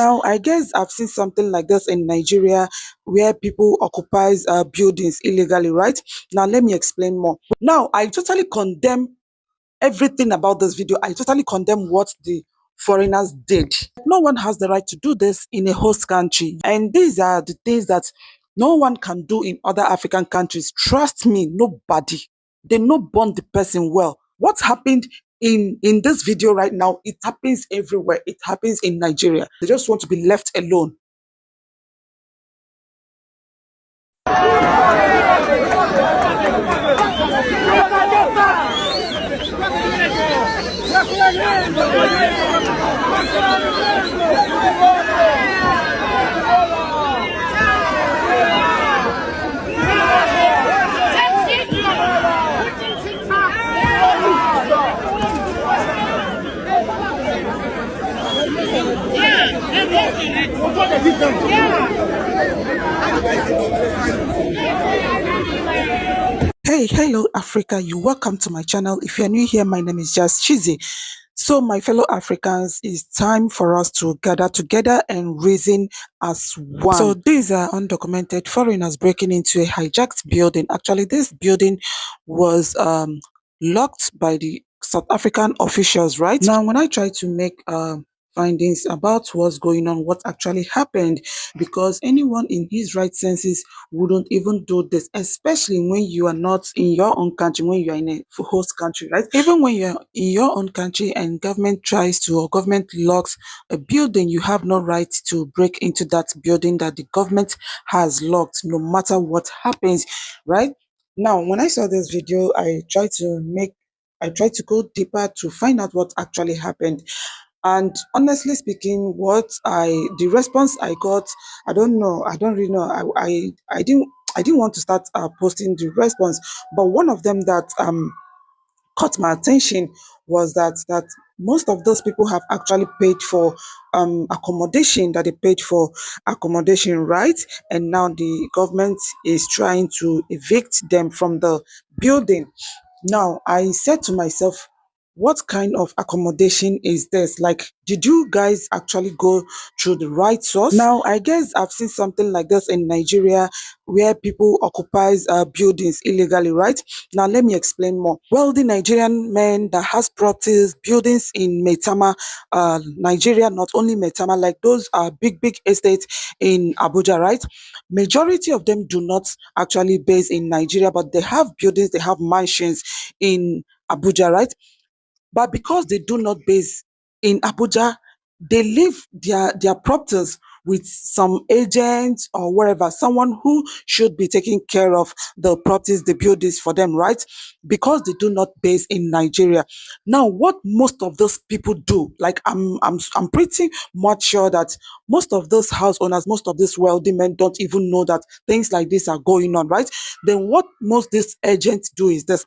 Now, I guess I've seen something like this in Nigeria where people occupies buildings illegally, right? Now, let me explain more. Now, I totally condemn everything about this video. I totally condemn what the foreigners did. No one has the right to do this in a host country. And these are the things that no one can do in other African countries. Trust me, nobody. They not born the person well. What happened in this video right now, it happens everywhere. It happens in Nigeria. They just want to be left alone. Hey, hello Africa, you welcome to my channel. If you're new here, my name is Just Chizzy. So my fellow Africans, it's time for us to gather together and reason as one. So these are undocumented foreigners breaking into a hijacked building. Actually, this building was locked by the South African officials, right? Now, when I try to make findings about what's going on, what actually happened, because anyone in his right senses wouldn't even do this, especially when you are not in your own country, when you are in a host country, right? Even when you're in your own country and government tries to, or government locks a building, you have no right to break into that building that the government has locked, no matter what happens, right? Now, when I saw this video, I tried to go deeper to find out what actually happened. And honestly speaking, the response I got, I don't know, I don't really know. I didn't want to start posting the response, but one of them that caught my attention was that most of those people have actually paid for accommodation, that they paid for accommodation, right? And now the government is trying to evict them from the building. Now, I said to myself, what kind of accommodation is this? Like, did you guys actually go through the right source? Now, I guess I've seen something like this in Nigeria where people occupies buildings illegally, right? Now, let me explain more. Wealthy Nigerian men that has properties, buildings in Maitama, Nigeria, not only Maitama, like those are big estates in Abuja, right? Majority of them do not actually base in Nigeria, but they have buildings, they have mansions in Abuja, right? But because they do not base in Abuja, they leave their properties with some agent or wherever, someone who should be taking care of the properties, the buildings for them, right? Because they do not base in Nigeria. Now, what most of those people do, like I'm pretty much sure that most of those house owners, most of these wealthy men don't even know that things like this are going on, right? Then what most these agents do is this: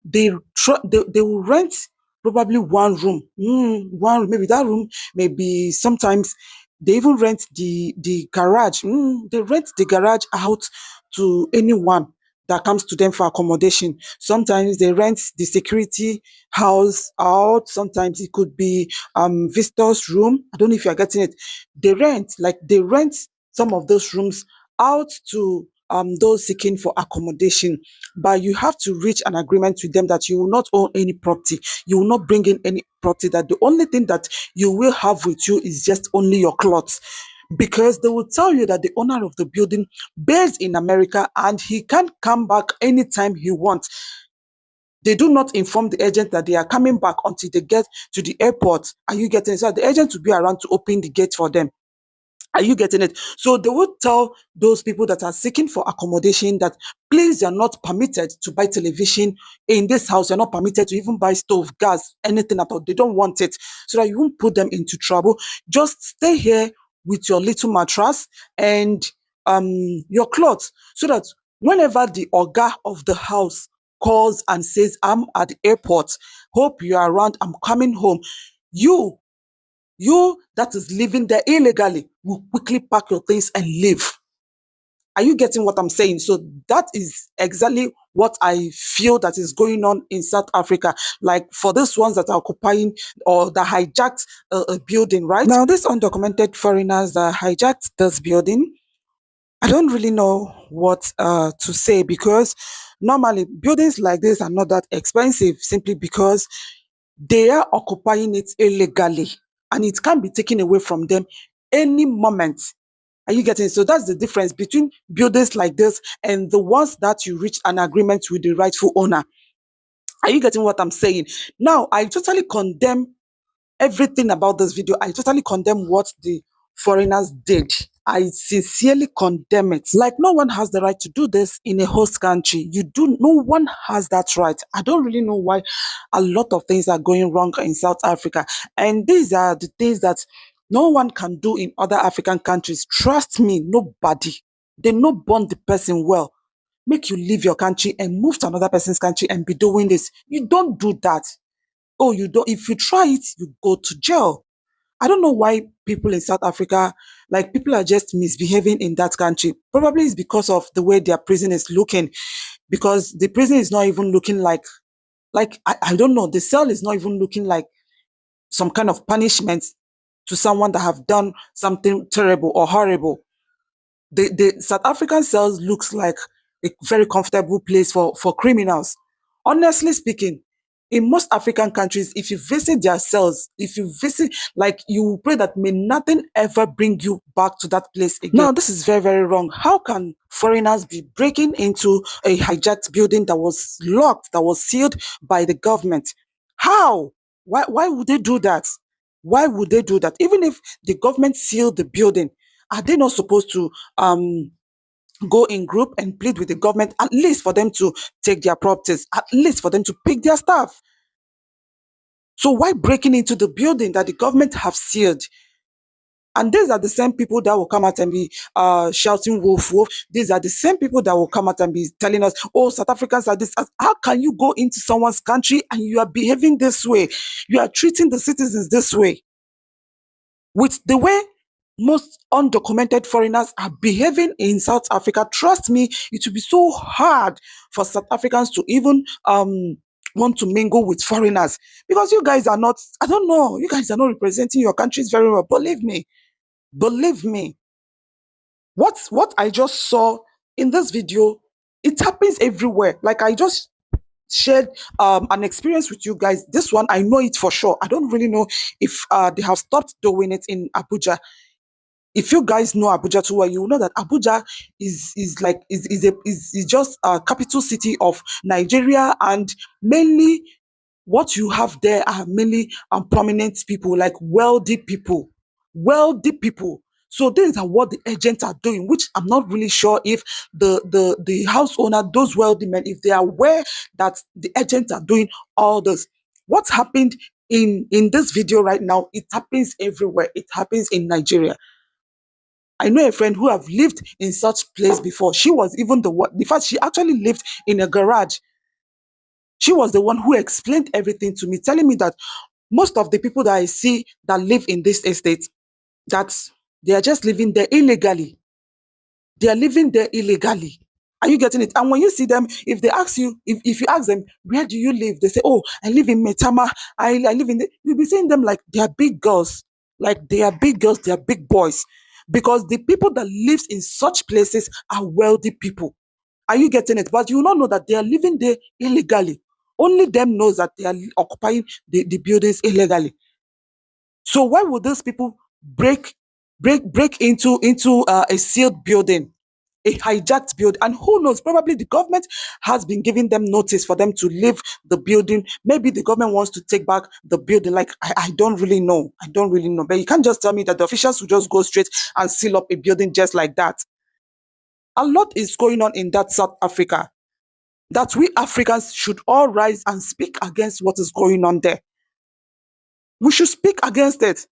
they will rent probably one room, one room, maybe that room, maybe sometimes they even rent the garage. They rent the garage out to anyone that comes to them for accommodation. Sometimes they rent the security house out. Sometimes it could be visitors room. I don't know if you're getting it. They rent some of those rooms out to those seeking for accommodation. But you have to reach an agreement with them that you will not own any property. You will not bring in any property. That the only thing that you will have with you is just only your clothes. Because they will tell you that the owner of the building based in America and he can come back anytime he wants. They do not inform the agent that they are coming back until they get to the airport. Are you getting it? So the agent will be around to open the gate for them. Are you getting it? So they would tell those people that are seeking for accommodation that please, you're not permitted to buy television in this house. You're not permitted to even buy stove, gas, anything at all. They don't want it, so that you won't put them into trouble. Just stay here with your little mattress and your clothes, so that whenever the oga of the house calls and says, I'm at the airport, hope you are around, I'm coming home, you that is living there illegally will quickly pack your things and leave. Are you getting what I'm saying? So that is exactly what I feel that is going on in South Africa. Like for these ones that are occupying or that hijacked a building, right? Now, these undocumented foreigners that hijacked this building, I don't really know what to say, because normally buildings like this are not that expensive, simply because they are occupying it illegally and it can be taken away from them any moment. Are you getting it? So that's the difference between buildings like this and the ones that you reach an agreement with the rightful owner. Are you getting what I'm saying? Now, I totally condemn everything about this video. I totally condemn what the foreigners did. I sincerely condemn it. Like, no one has the right to do this in a host country. No one has that right. I don't really know why a lot of things are going wrong in South Africa. And these are the things that no one can do in other African countries. Trust me, nobody. They no bond the person well. Make you leave your country and move to another person's country and be doing this. You don't do that. Oh, you don't. If you try it, you go to jail. I don't know why people in South Africa, like, people are just misbehaving in that country. Probably it's because of the way their prison is looking, because the prison is not even looking like I don't know, the cell is not even looking like some kind of punishment to someone that have done something terrible or horrible. The South African cells looks like a very comfortable place for criminals. Honestly speaking, in most African countries, if you visit their cells, if you visit, like, you will pray that may nothing ever bring you back to that place again. Now, this is very, very wrong. How can foreigners be breaking into a hijacked building that was locked, that was sealed by the government? How? Why would they do that? Why would they do that? Even if the government sealed the building, are they not supposed to go in group and plead with the government, at least for them to take their properties, at least for them to pick their stuff? So why breaking into the building that the government have sealed? And these are the same people that will come out and be shouting wolf, wolf. These are the same people that will come out and be telling us, oh, South Africans are this. How can you go into someone's country and you are behaving this way? You are treating the citizens this way. With the way most undocumented foreigners are behaving in South Africa, trust me, it will be so hard for South Africans to even want to mingle with foreigners, because you guys are not, I don't know, you guys are not representing your countries very well. Believe me, believe me. What I just saw in this video, it happens everywhere. Like, I just shared an experience with you guys. This one, I know it for sure. I don't really know if they have stopped doing it in Abuja. If you guys know Abuja too well, you will know that Abuja is just a capital city of Nigeria, and mainly what you have there are mainly prominent people, like wealthy people, wealthy people. So these are what the agents are doing, which I'm not really sure if the house owner, those wealthy men, if they are aware that the agents are doing all this. What happened in this video right now, it happens everywhere. It happens in Nigeria. I know a friend who have lived in such place before. She was even the one, in fact, she actually lived in a garage. She was the one who explained everything to me, telling me that most of the people that I see that live in this estate, that they are just living there illegally. They are living there illegally. Are you getting it? And when you see them, if they ask you, if you ask them, where do you live? They say, oh, I live in Metama. I live in you'll be seeing them like they are big girls. Like they are big girls, they are big boys. Because the people that lives in such places are wealthy people. Are you getting it? But you will not know that they are living there illegally. Only them knows that they are occupying the buildings illegally. So why would those people break into a sealed building, a hijacked building? And who knows? Probably the government has been giving them notice for them to leave the building. Maybe the government wants to take back the building. Like, I don't really know. I don't really know. But you can't just tell me that the officials will just go straight and seal up a building just like that. A lot is going on in that South Africa, that we Africans should all rise and speak against what is going on there. We should speak against it.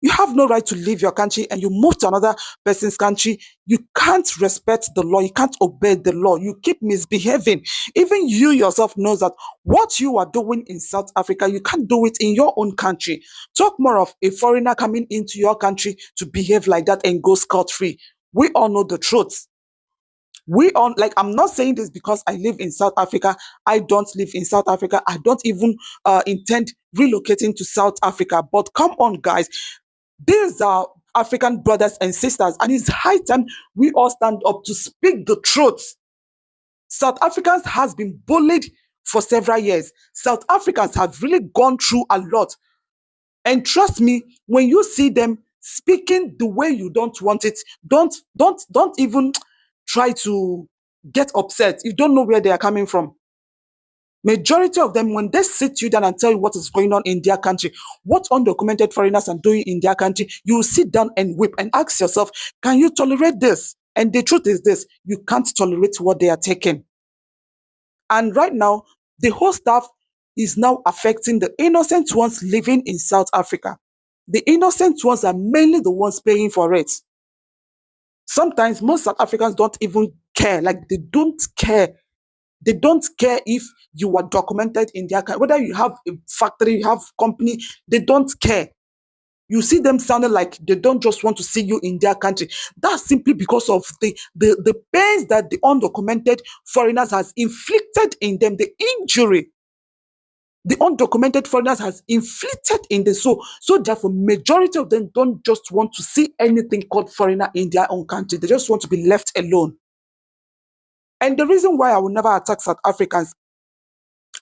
You have no right to leave your country and you move to another person's country. You can't respect the law. You can't obey the law. You keep misbehaving. Even you yourself knows that what you are doing in South Africa, you can't do it in your own country. Talk more of a foreigner coming into your country to behave like that and go scot-free. We all know the truth. We on like I'm not saying this because I live in South Africa. I don't live in South Africa. I don't even intend relocating to South Africa. But come on, guys, these are African brothers and sisters, and it's high time we all stand up to speak the truth. South Africans has been bullied for several years. South Africans have really gone through a lot. And trust me, when you see them speaking the way you don't want it, don't even try to get upset. You don't know where they are coming from. Majority of them, when they sit you down and tell you what is going on in their country, what undocumented foreigners are doing in their country, you will sit down and weep and ask yourself, can you tolerate this? And the truth is this, you can't tolerate what they are taking. And right now, the whole stuff is now affecting the innocent ones living in South Africa. The innocent ones are mainly the ones paying for it. Sometimes most South Africans don't even care. Like they don't care. They don't care if you are documented in their country, whether you have a factory, you have company, they don't care. You see them sounding like they don't just want to see you in their country. That's simply because of the pains that the undocumented foreigners has inflicted in them, the injury the undocumented foreigners has inflicted in the so therefore majority of them don't just want to see anything called foreigner in their own country. They just want to be left alone. And the reason why I will never attack South Africans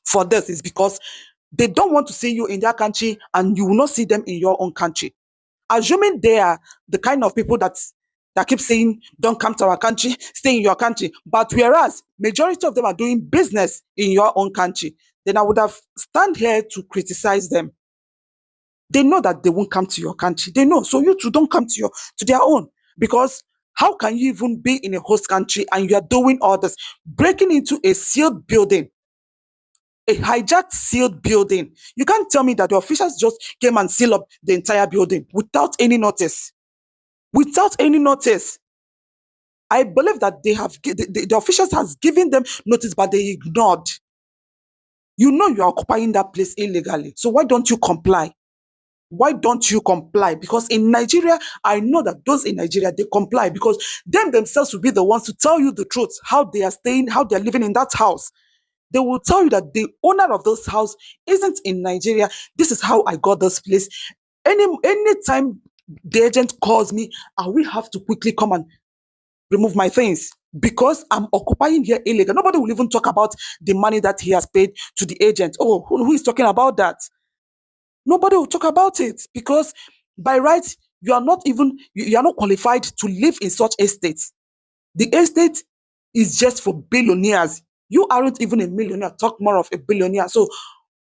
for this is because they don't want to see you in their country and you will not see them in your own country. Assuming they are the kind of people that keep saying, don't come to our country, stay in your country. But whereas majority of them are doing business in your own country, then I would have stand here to criticize them. They know that they won't come to your country. They know. So you too don't come to their own. Because how can you even be in a host country and you are doing all this, breaking into a sealed building, a hijacked sealed building? You can't tell me that the officials just came and sealed up the entire building without any notice. Without any notice. I believe that they have the officials has given them notice, but they ignored. You know you are occupying that place illegally. So why don't you comply? Why don't you comply? Because in Nigeria, I know that those in Nigeria, they comply because them themselves will be the ones to tell you the truth, how they are staying, how they're living in that house. They will tell you that the owner of this house isn't in Nigeria. This is how I got this place. Anytime the agent calls me, I will have to quickly come and remove my things because I'm occupying here illegal. Nobody will even talk about the money that he has paid to the agent. Oh, who is talking about that? Nobody will talk about it because by right, you are not even, you are not qualified to live in such estates. The estate is just for billionaires. You aren't even a millionaire, talk more of a billionaire. So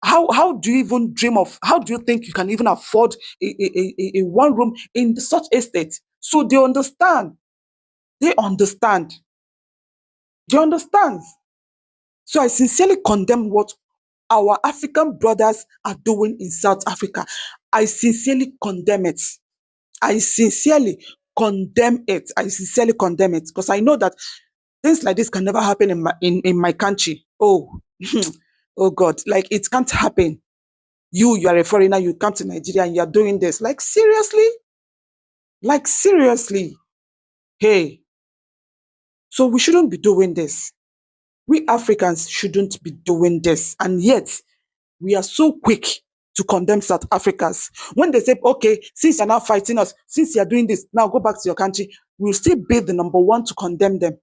how do you even dream of, how do you think you can even afford a one room in such estate? So they understand. They understand. They understand. So I sincerely condemn what our African brothers are doing in South Africa. I sincerely condemn it. I sincerely condemn it. I sincerely condemn it because I know that things like this can never happen in my country. Oh, oh God, like it can't happen. You are a foreigner, you come to Nigeria and you are doing this. Like seriously? Like seriously? Hey, so we shouldn't be doing this. We Africans shouldn't be doing this. And yet, we are so quick to condemn South Africans. When they say, okay, since you're now fighting us, since you're doing this, now go back to your country, we'll still be the number one to condemn them.